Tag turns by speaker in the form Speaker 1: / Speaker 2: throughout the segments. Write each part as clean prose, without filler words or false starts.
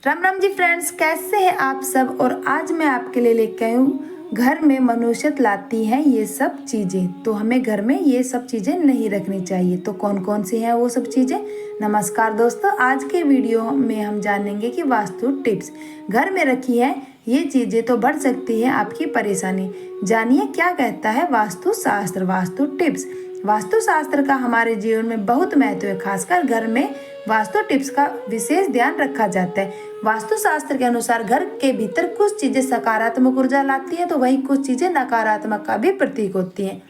Speaker 1: Ram Ram ji friends, कैसे हैं आप सब। और आज मैं आपके लिए लेकर आई हूँ घर में मनुष्यत लाती हैं ये सब चीज़ें। तो हमें घर में ये सब चीज़ें नहीं रखनी चाहिए। तो कौन कौन सी हैं वो सब चीज़ें। नमस्कार दोस्तों, आज के वीडियो में हम जानेंगे कि वास्तु टिप्स घर में रखी है ये चीज़ें तो बढ़ सकती है आपकी परेशानी। जानिए क्या कहता है वास्तु शास्त्र। वास्तु टिप्स। वास्तुशास्त्र का हमारे जीवन में बहुत महत्व है। खासकर घर में वास्तु टिप्स का विशेष ध्यान रखा जाता है। वास्तुशास्त्र के अनुसार घर के भीतर कुछ चीजें सकारात्मक ऊर्जा लाती है तो वहीं कुछ चीजें नकारात्मक का भी प्रतीक होती हैं,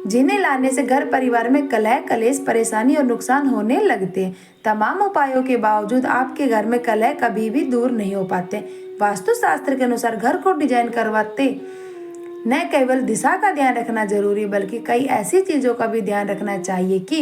Speaker 1: जिन्हें लाने से घर परिवार में कलह कलेश परेशानी और नुकसान होने लगते हैं। तमाम उपायों के बावजूद आपके घर में कलह कभी भी दूर नहीं हो पाते। वास्तुशास्त्र के अनुसार घर को डिजाइन करवाते न केवल दिशा का ध्यान रखना जरूरी बल्कि कई ऐसी चीजों का भी ध्यान रखना चाहिए कि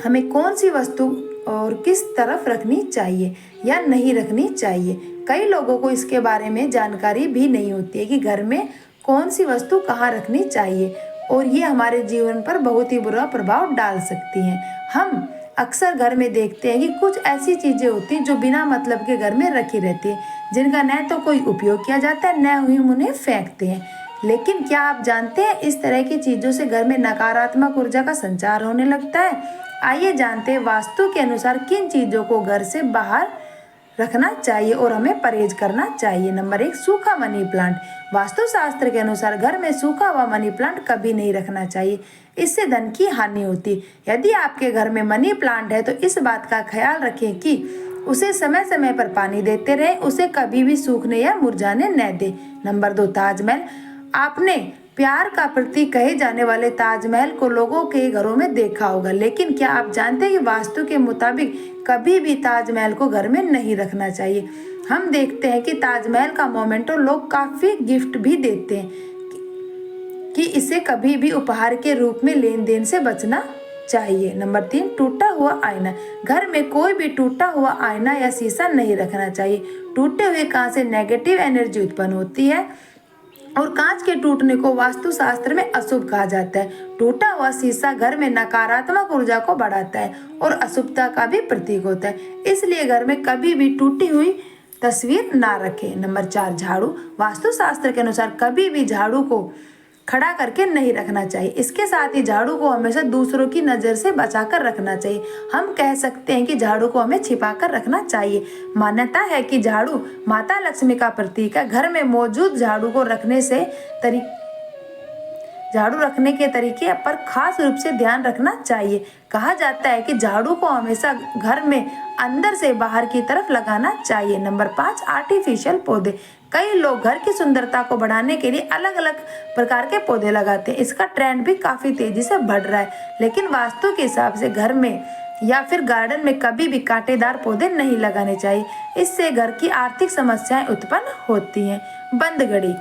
Speaker 1: हमें कौन सी वस्तु और किस तरफ रखनी चाहिए या नहीं रखनी चाहिए। कई लोगों को इसके बारे में जानकारी भी नहीं होती है कि घर में कौन सी वस्तु कहाँ रखनी चाहिए और ये हमारे जीवन पर बहुत ही बुरा प्रभाव डाल सकती हैं। हम अक्सर घर में देखते हैं कि कुछ ऐसी चीजें होती हैं जो बिना मतलब के घर में रखी रहती है, जिनका न तो कोई उपयोग किया जाता है न ही उन्हें फेंकते हैं। लेकिन क्या आप जानते हैं इस तरह की चीजों से घर में नकारात्मक ऊर्जा का संचार होने लगता है। आइए जानते हैं वास्तु के अनुसार किन चीजों को घर से बाहर रखना चाहिए और हमें परहेज करना चाहिए। नंबर 1, सूखा मनी प्लांट। वास्तुशास्त्र के अनुसार घर में सूखा हुआ मनी प्लांट कभी नहीं रखना चाहिए, इससे धन की हानि होती। यदि आपके घर में मनी प्लांट है तो इस बात का ख्याल रखें कि उसे समय समय पर पानी देते रहें, उसे कभी भी सूखने या मुरझाने न दें। नंबर 2, ताजमहल। आपने प्यार का प्रतीक कहे जाने वाले ताजमहल को लोगों के घरों में देखा होगा, लेकिन क्या आप जानते हैं कि वास्तु के मुताबिक कभी भी ताजमहल को घर में नहीं रखना चाहिए। हम देखते हैं कि ताजमहल का मोमेंटो लोग काफी गिफ्ट भी देते हैं कि इसे कभी भी उपहार के रूप में लेन देन से बचना चाहिए। नंबर 3, टूटा हुआ आईना। घर में कोई भी टूटा हुआ आईना या शीशा नहीं रखना चाहिए। टूटे हुए कांच से नेगेटिव एनर्जी उत्पन्न होती है और कांच के टूटने को वास्तुशास्त्र में अशुभ कहा जाता है। टूटा हुआ शीशा घर में नकारात्मक ऊर्जा को बढ़ाता है और अशुभता का भी प्रतीक होता है, इसलिए घर में कभी भी टूटी हुई तस्वीर ना रखें। नंबर 4, झाड़ू। वास्तुशास्त्र के अनुसार कभी भी झाड़ू को खड़ा करके नहीं रखना चाहिए। इसके साथ ही झाड़ू को हमेशा दूसरों की नज़र से बचाकर रखना चाहिए। हम कह सकते हैं कि झाड़ू को हमें छिपाकर रखना चाहिए। मान्यता है कि झाड़ू माता लक्ष्मी का प्रतीक है। घर में मौजूद झाड़ू को झाड़ू रखने के तरीके पर खास रूप से ध्यान रखना चाहिए। कहा जाता है कि झाड़ू को हमेशा घर में अंदर से बाहर की तरफ लगाना चाहिए। नंबर 5, आर्टिफिशियल पौधे। कई लोग घर की सुंदरता को बढ़ाने के लिए अलग अलग प्रकार के पौधे लगाते हैं। इसका ट्रेंड भी काफी तेजी से बढ़ रहा है, लेकिन वास्तु के हिसाब से घर में या फिर गार्डन में कभी भी कांटेदार पौधे नहीं लगाने चाहिए। इससे घर की आर्थिक समस्याएं उत्पन्न होती हैं। बंद घड़ी।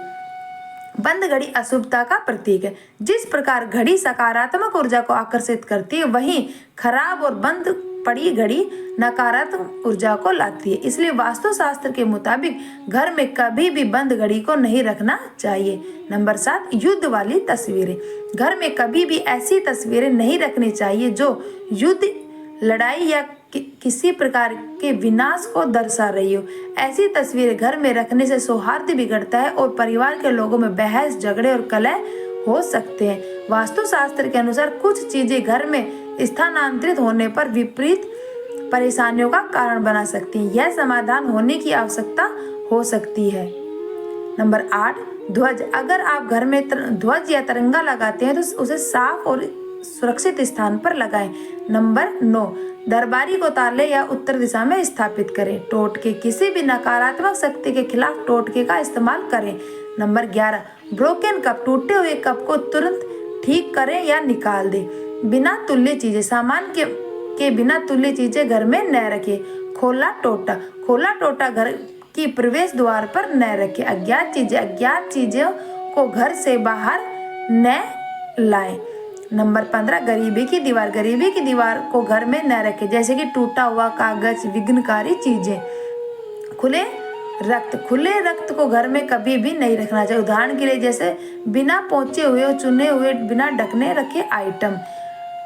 Speaker 1: बंद घड़ी अशुभता का प्रतीक है। जिस प्रकार घड़ी सकारात्मक ऊर्जा को आकर्षित करती है, वहीं खराब और बंद पड़ी घड़ी नकारात्मक ऊर्जा को लाती है। इसलिए वास्तुशास्त्र के मुताबिक घर में कभी भी बंद घड़ी को नहीं रखना चाहिए। नंबर 7, युद्ध वाली तस्वीरें। घर में कभी भी ऐसी तस्वीरें नहीं रखनी चाहिए जो युद्ध, लड़ाई या किसी प्रकार के विनाश को दर्शा रही हो। ऐसी तस्वीरें घर में रखने से सौहार्द बिगड़ता है और परिवार के लोगों में बहस, झगड़े और कलह हो सकते हैं। वास्तुशास्त्र के अनुसार कुछ चीजें घर में स्थानांतरित होने पर विपरीत परेशानियों का कारण बना सकती हैं। यह समाधान होने की आवश्यकता हो सकती है। नंबर 8, ध्वज। अगर आप घर में ध्वज या तिरंगा लगाते हैं तो उसे साफ और सुरक्षित स्थान पर लगाएं। नंबर 9, दरबारी को ताले या उत्तर दिशा में स्थापित करें। टोटके। किसी भी नकारात्मक शक्ति के खिलाफ टोटके का इस्तेमाल करें। Number 11, broken cup. टूटे हुए कप को तुरंत ठीक करें या निकाल दें। बिना तुल्य चीजें। सामान के बिना तुल्य चीजें घर में न रखें। खोला टोटा। खोला टोटा घर की प्रवेश द्वार पर न रखें। अज्ञात चीजों को घर से बाहर न लाएं। नंबर 15, गरीबी की दीवार। गरीबी की दीवार को घर में न रखें, जैसे कि टूटा हुआ कागज, विघ्नकारी चीजें। खुले रक्त को घर में कभी भी नहीं रखना चाहिए। उदाहरण के लिए जैसे बिना पोंछे हुए और चुने हुए, बिना ढकने रखे आइटम।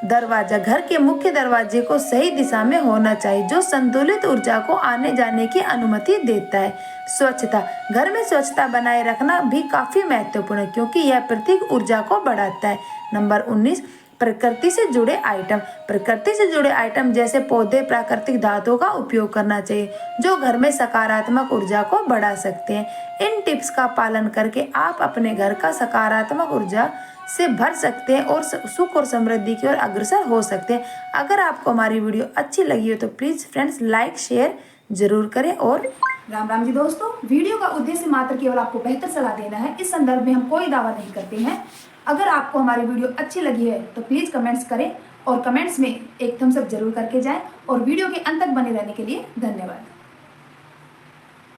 Speaker 1: दरवाजा, घर के मुख्य दरवाजे को सही दिशा में होना चाहिए जो संतुलित ऊर्जा को आने जाने की अनुमति देता है। स्वच्छता, घर में स्वच्छता बनाए रखना भी काफी महत्वपूर्ण है क्योंकि यह प्रतीक ऊर्जा को बढ़ाता है। नंबर 19, प्रकृति से जुड़े आइटम। प्रकृति से जुड़े आइटम जैसे पौधे, प्राकृतिक धातुओं का उपयोग करना चाहिए जो घर में सकारात्मक ऊर्जा को बढ़ा सकते हैं। इन टिप्स का पालन करके आप अपने घर का सकारात्मक ऊर्जा से भर सकते हैं और सुख और समृद्धि की ओर अग्रसर हो सकते हैं। अगर आपको हमारी वीडियो अच्छी लगी हो तो प्लीज़ फ्रेंड्स लाइक शेयर जरूर करें। और
Speaker 2: राम राम जी दोस्तों, वीडियो का उद्देश्य मात्र केवल आपको बेहतर सलाह देना है। इस संदर्भ में हम कोई दावा नहीं करते हैं। अगर आपको हमारी वीडियो अच्छी लगी है तो प्लीज़ कमेंट्स करें और कमेंट्स में एक थम्स अप जरूर करके जाएं और वीडियो के अंत तक बने रहने के लिए धन्यवाद।